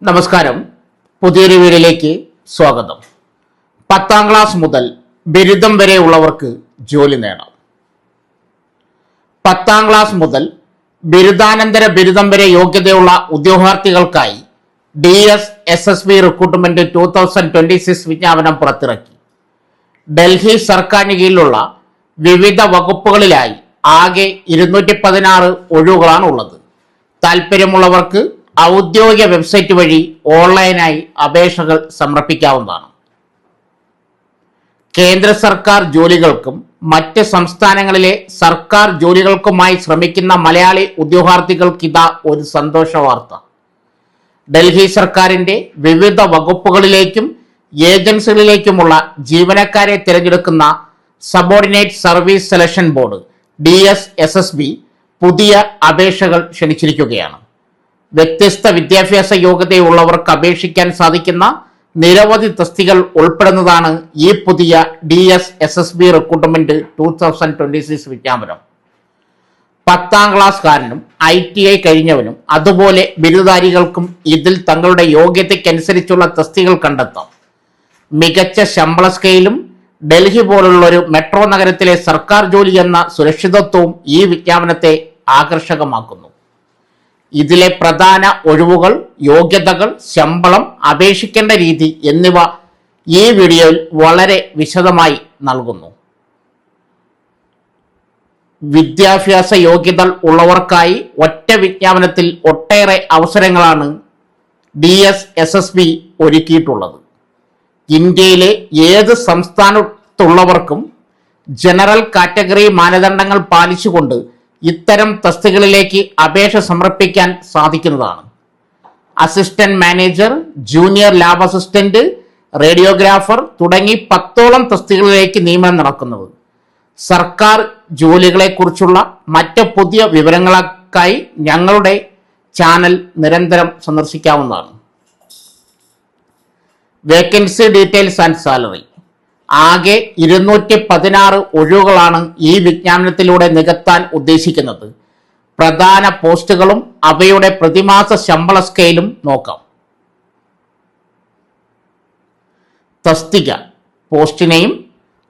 നമസ്കാരം. പുതിയൊരു വീഡിയോയിലേക്ക് സ്വാഗതം. 10ാം ക്ലാസ് മുതൽ ബിരുദം വരെ ഉള്ളവർക്ക് ജോലി നേടാം. 10ാം ക്ലാസ് മുതൽ ബിരുദാനന്തര ബിരുദം വരെ യോഗ്യതയുള്ള ഉദ്യോഗാർത്ഥികൾക്കായി DSSSB റിക്രൂട്ട്മെന്റ് 2026 വിജ്ഞാപനം പുറത്തിറക്കി. ഡൽഹി സർക്കാരിന് കീഴിലുള്ള വിവിധ വകുപ്പുകളിലായി ആകെ 216 ഒഴിവുകളാണ് ഉള്ളത്. താല്പര്യമുള്ളവർക്ക് ഔദ്യോഗിക വെബ്സൈറ്റ് വഴി ഓൺലൈനായി അപേക്ഷകൾ സമർപ്പിക്കാവുന്നതാണ്. കേന്ദ്ര സർക്കാർ ജോലികൾക്കും മറ്റ് സംസ്ഥാനങ്ങളിലെ സർക്കാർ ജോലികൾക്കുമായി ശ്രമിക്കുന്ന മലയാളി ഉദ്യോഗാർത്ഥികൾക്കിതാ ഒരു സന്തോഷ വാർത്ത. ഡൽഹി സർക്കാരിന്റെ വിവിധ വകുപ്പുകളിലേക്കും ഏജൻസികളിലേക്കുമുള്ള ജീവനക്കാരെ തിരഞ്ഞെടുക്കുന്ന subordinate service selection board DSSSB പുതിയ അപേക്ഷകൾ ക്ഷണിച്ചിരിക്കുകയാണ്. വ്യത്യസ്ത വിദ്യാഭ്യാസ യോഗ്യതയുള്ളവർക്ക് അപേക്ഷിക്കാൻ സാധിക്കുന്ന നിരവധി തസ്തികകൾ ഉൾപ്പെടുന്നതാണ് ഈ പുതിയ DSSSB റിക്രൂട്ട്മെന്റ് 2026 വിജ്ഞാപനം. 10ാം ക്ലാസ്സുകാരനും ITI കഴിഞ്ഞവനും അതുപോലെ ബിരുദധാരികൾക്കും ഇതിൽ തങ്ങളുടെ യോഗ്യതയ്ക്കനുസരിച്ചുള്ള തസ്തികകൾ കണ്ടെത്താം. മികച്ച ശമ്പള സ്കെയിലും ഡൽഹി പോലുള്ള ഒരു മെട്രോ നഗരത്തിലെ സർക്കാർ ജോലി എന്ന സുരക്ഷിതത്വവും ഈ വിജ്ഞാപനത്തെ ആകർഷകമാക്കുന്നു. ഇതിലെ പ്രധാന ഒഴിവുകൾ, യോഗ്യതകൾ, ശമ്പളം, അപേക്ഷിക്കേണ്ട രീതി എന്നിവ ഈ വീഡിയോയിൽ വളരെ വിശദമായി നൽകുന്നു. വിദ്യാഭ്യാസ യോഗ്യത ഉള്ളവർക്കായി ഒറ്റ വിജ്ഞാപനത്തിൽ ഒട്ടേറെ അവസരങ്ങളാണ് DSSSB ഒരുക്കിയിട്ടുള്ളത്. ഇന്ത്യയിലെ ഏത് സംസ്ഥാനത്തുള്ളവർക്കും ജനറൽ കാറ്റഗറി മാനദണ്ഡങ്ങൾ പാലിച്ചുകൊണ്ട് ഇത്തരം തസ്തികകളിലേക്ക് അപേക്ഷ സമർപ്പിക്കാൻ സാധിക്കുന്നതാണ്. Assistant manager, junior lab assistant, radiographer തുടങ്ങി 10ഓളം തസ്തികകളിലേക്ക് നിയമനം നടക്കുന്നത്. സർക്കാർ ജോലികളെക്കുറിച്ചുള്ള മറ്റ് പുതിയ വിവരങ്ങൾക്കായി ഞങ്ങളുടെ ചാനൽ നിരന്തരം സന്ദർശിക്കാവുന്നതാണ്. Vacancy details and salary. ആകെ 216 ഒഴിവുകളാണ് ഈ വിജ്ഞാപനത്തിലൂടെ നികത്താൻ ഉദ്ദേശിക്കുന്നത്. പ്രധാന പോസ്റ്റുകളും അവയുടെ പ്രതിമാസ ശമ്പള സ്കെയിലും നോക്കാം. തസ്തിക. Post name: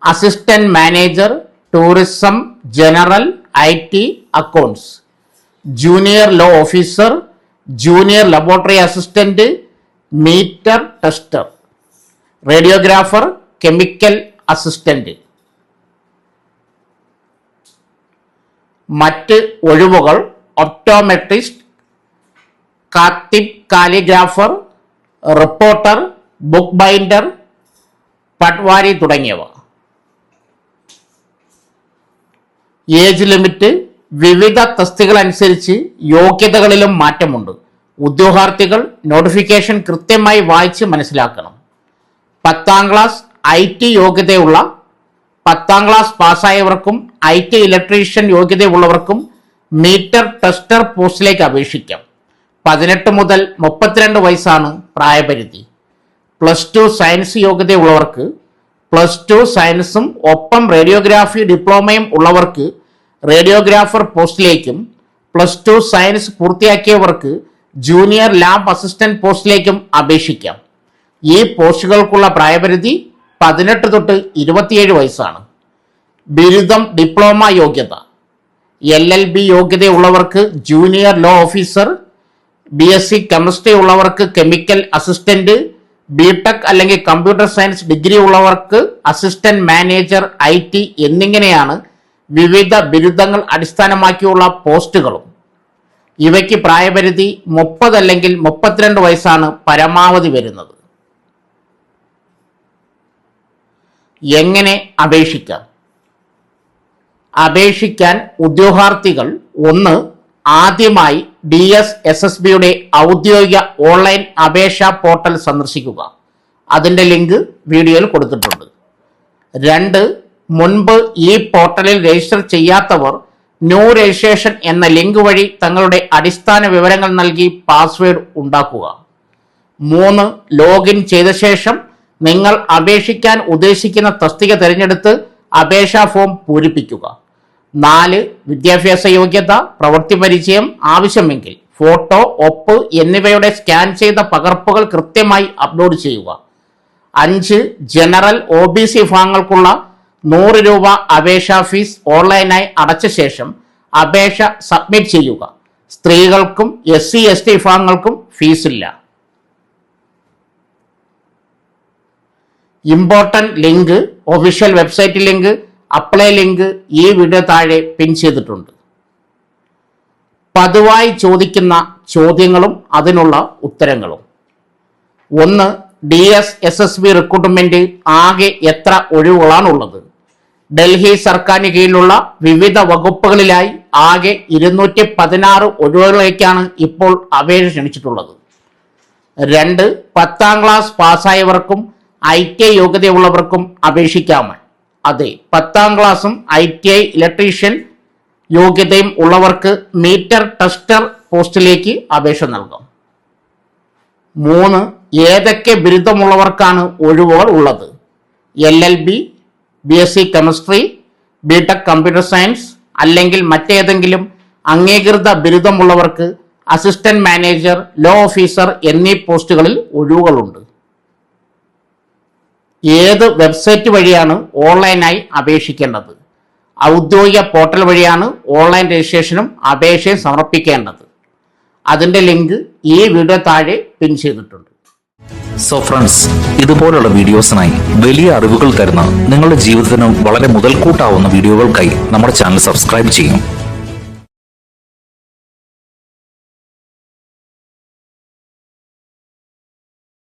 assistant manager, tourism, general, IT, accounts. Junior law officer, junior laboratory assistant, meter tester, radiographer, chemical assistant. മറ്റ് ഒഴിവുകൾ: ഒപ്റ്റോമെട്രിസ്റ്റ്, കാത്തിബ് calligrapher, reporter, book binder, patwari തുടങ്ങിയവ. Age limit. വിവിധ തസ്തികൾ അനുസരിച്ച് യോഗ്യതകളിലും മാറ്റമുണ്ട്. ഉദ്യോഗാർത്ഥികൾ നോട്ടിഫിക്കേഷൻ കൃത്യമായി വായിച്ച് മനസ്സിലാക്കണം. 10ാം ക്ലാസ് IT യോഗ്യതയുള്ള 10ാം ക്ലാസ് പാസ്സായവർക്കും IT ഇലക്ട്രീഷ്യൻ യോഗ്യതയുള്ളവർക്കും മീറ്റർ ടെസ്റ്റർ പോസ്റ്റിലേക്ക് അപേക്ഷിക്കാം. 18 മുതൽ 32 വയസ്സാണ് പ്രായപരിധി. +2 സയൻസ് യോഗ്യതയുള്ളവർക്ക് +2 സയൻസും ഒപ്പം റേഡിയോഗ്രാഫി ഡിപ്ലോമയും ഉള്ളവർക്ക് റേഡിയോഗ്രാഫർ പോസ്റ്റിലേക്കും +2 സയൻസ് പൂർത്തിയാക്കിയവർക്ക് ജൂനിയർ ലാബ് അസിസ്റ്റന്റ് പോസ്റ്റിലേക്കും അപേക്ഷിക്കാം. ഈ പോസ്റ്റുകൾക്കുള്ള പ്രായപരിധി 18 തൊട്ട് 27 വയസ്സാണ്. ബിരുദം, ഡിപ്ലോമ യോഗ്യത. LLB യോഗ്യതയുള്ളവർക്ക് junior law officer, BSc chemistry ഉള്ളവർക്ക് കെമിക്കൽ അസിസ്റ്റന്റ്, BTech അല്ലെങ്കിൽ കമ്പ്യൂട്ടർ സയൻസ് ഡിഗ്രി ഉള്ളവർക്ക് അസിസ്റ്റന്റ് മാനേജർ, IT എന്നിങ്ങനെയാണ് വിവിധ ബിരുദങ്ങൾ അടിസ്ഥാനമാക്കിയുള്ള പോസ്റ്റുകളും. ഇവയ്ക്ക് പ്രായപരിധി 30 അല്ലെങ്കിൽ 32 വയസ്സാണ് പരമാവധി വരുന്നത്. എങ്ങനെ അപേക്ഷിക്കാം? അപേക്ഷിക്കാൻ ഉദ്യോഗാർത്ഥികൾ: 1. ആദ്യമായി DSSSBയുടെ ഔദ്യോഗിക ഓൺലൈൻ അപേക്ഷാ പോർട്ടൽ സന്ദർശിക്കുക. അതിൻ്റെ ലിങ്ക് വീഡിയോയിൽ കൊടുത്തിട്ടുണ്ട്. 2. മുൻപ് ഈ പോർട്ടലിൽ രജിസ്റ്റർ ചെയ്യാത്തവർ ന്യൂ രജിസ്ട്രേഷൻ എന്ന ലിങ്ക് വഴി തങ്ങളുടെ അടിസ്ഥാന വിവരങ്ങൾ നൽകി പാസ്വേഡ് ഉണ്ടാക്കുക. 3. ലോഗിൻ ചെയ്ത ശേഷം നിങ്ങൾ അപേക്ഷിക്കാൻ ഉദ്ദേശിക്കുന്ന തസ്തിക തിരഞ്ഞെടുത്ത് അപേക്ഷാ ഫോം പൂരിപ്പിക്കുക. 4. വിദ്യാഭ്യാസ യോഗ്യത, പ്രവൃത്തി പരിചയം ആവശ്യമെങ്കിൽ ഫോട്ടോ, ഒപ്പ് എന്നിവയുടെ സ്കാൻ ചെയ്ത പകർപ്പുകൾ കൃത്യമായി അപ്ലോഡ് ചെയ്യുക. 5. ജനറൽ OBC വിഭാഗങ്ങൾക്കുള്ള 100 രൂപ അപേക്ഷാ ഫീസ് ഓൺലൈനായി അടച്ച ശേഷം അപേക്ഷ സബ്മിറ്റ് ചെയ്യുക. സ്ത്രീകൾക്കും SC/ST വിഭാഗങ്ങൾക്കും ഫീസില്ല. Important link, official website link, apply link ഈ വീഡിയോ താഴെ പിൻ ചെയ്തിട്ടുണ്ട്. പതിവായി ചോദിക്കുന്ന ചോദ്യങ്ങളും അതിനുള്ള ഉത്തരങ്ങളും. 1. DS SSB റിക്രൂട്ട്മെന്റ് ആകെ എത്ര ഒഴിവുകളാണുള്ളത്? ഡൽഹി സർക്കാരിന് കീഴിലുള്ള വിവിധ വകുപ്പുകളിലായി ആകെ 216 ഒഴിവുകളിലേക്കാണ് ഇപ്പോൾ അപേക്ഷ ക്ഷണിച്ചിട്ടുള്ളത്. 2. 10ാം ക്ലാസ് പാസ്സായവർക്കും ITI യോഗ്യതയുള്ളവർക്കും അപേക്ഷിക്കാമോ? അതെ, 10ാം ക്ലാസും ITI ഇലക്ട്രീഷ്യൻ യോഗ്യതയും ഉള്ളവർക്ക് മീറ്റർ ടെസ്റ്റർ പോസ്റ്റിലേക്ക് അപേക്ഷ നൽകാം. 3. ഏതൊക്കെ ബിരുദമുള്ളവർക്കാണ് ഒഴിവുകൾ ഉള്ളത്? LLB, BSc chemistry, BTech computer science അല്ലെങ്കിൽ മറ്റേതെങ്കിലും അംഗീകൃത ബിരുദമുള്ളവർക്ക് അസിസ്റ്റന്റ് മാനേജർ, ലോ ഓഫീസർ എന്നീ പോസ്റ്റുകളിൽ ഒഴിവുകളുണ്ട്. ഏത് വെബ്സൈറ്റ് വഴിയാണ് ഓൺലൈനായി അപേക്ഷിക്കേണ്ടത്? ഔദ്യോഗിക പോർട്ടൽ വഴിയാണ് ഓൺലൈൻ രജിസ്ട്രേഷനും അപേക്ഷയും സമർപ്പിക്കേണ്ടത്. അതിന്റെ ലിങ്ക് ഈ വീഡിയോ താഴെ പിൻ ചെയ്തിട്ടുണ്ട്. സോ ഫ്രണ്ട്സ്, ഇതുപോലുള്ള വീഡിയോസിനായി വലിയ അറിവുകൾ തരുന്ന നിങ്ങളുടെ ജീവിതത്തിന് വളരെ മുതൽക്കൂട്ടാവുന്ന വീഡിയോകൾക്കായി നമ്മുടെ ചാനൽ സബ്സ്ക്രൈബ് ചെയ്യും.